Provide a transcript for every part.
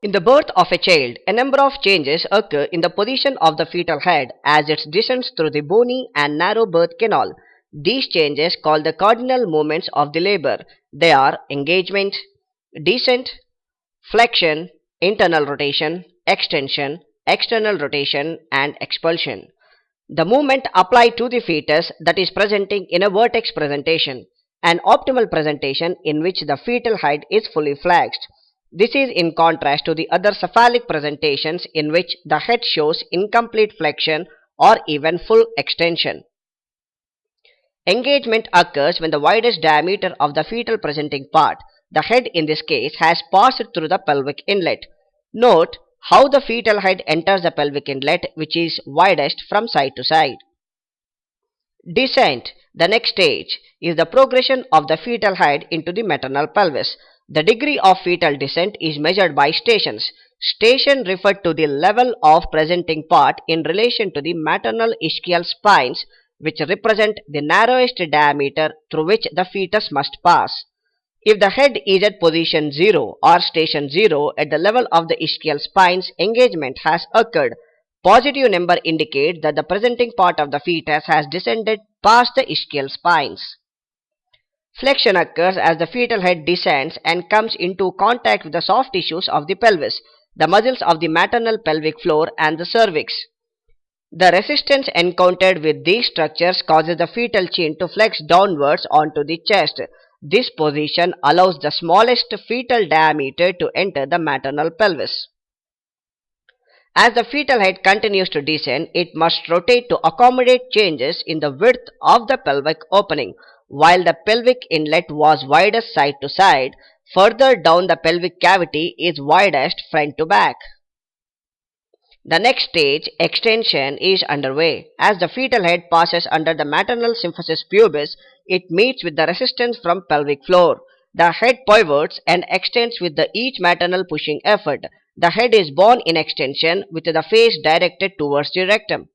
In the birth of a child, a number of changes occur in the position of the fetal head as it descends through the bony and narrow birth canal. These changes, called the cardinal movements of the labor, they are engagement, descent, flexion, internal rotation, extension, external rotation, and expulsion. The movement applied to the fetus that is presenting in a vertex presentation, an optimal presentation in which the fetal head is fully flexed. This is in contrast to the other cephalic presentations in which the head shows incomplete flexion or even full extension. Engagement occurs when the widest diameter of the fetal presenting part, the head in this case, has passed through the pelvic inlet. Note how the fetal head enters the pelvic inlet, which is widest from side to side. Descent, the next stage, is the progression of the fetal head into the maternal pelvis. The degree of fetal descent is measured by stations. Station referred to the level of presenting part in relation to the maternal ischial spines, which represent the narrowest diameter through which the fetus must pass. If the head is at position 0 or station 0 at the level of the ischial spines, engagement has occurred. Positive number indicates that the presenting part of the fetus has descended past the ischial spines. Flexion occurs as the fetal head descends and comes into contact with the soft tissues of the pelvis, the muscles of the maternal pelvic floor and the cervix. The resistance encountered with these structures causes the fetal chin to flex downwards onto the chest. This position allows the smallest fetal diameter to enter the maternal pelvis. As the fetal head continues to descend, it must rotate to accommodate changes in the width of the pelvic opening. While the pelvic inlet was widest side to side, further down the pelvic cavity is widest front to back. The next stage, extension, is underway. As the fetal head passes under the maternal symphysis pubis, it meets with the resistance from pelvic floor. The head pivots and extends with each maternal pushing effort. The head is born in extension with the face directed towards the rectum.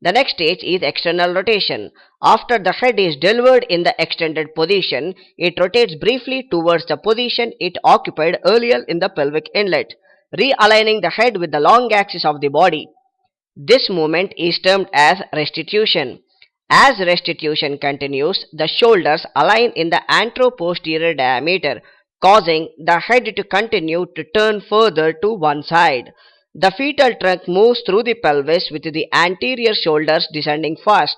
The next stage is external rotation. After the head is delivered in the extended position, it rotates briefly towards the position it occupied earlier in the pelvic inlet, realigning the head with the long axis of the body. This movement is termed as restitution. As restitution continues, the shoulders align in the anteroposterior diameter, causing the head to continue to turn further to one side. The fetal trunk moves through the pelvis with the anterior shoulders descending first.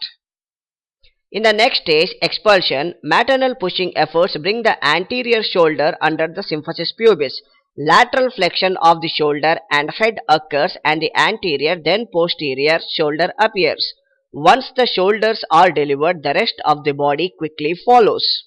In the next stage, expulsion, maternal pushing efforts bring the anterior shoulder under the symphysis pubis. Lateral flexion of the shoulder and head occurs and the anterior then posterior shoulder appears. Once the shoulders are delivered, the rest of the body quickly follows.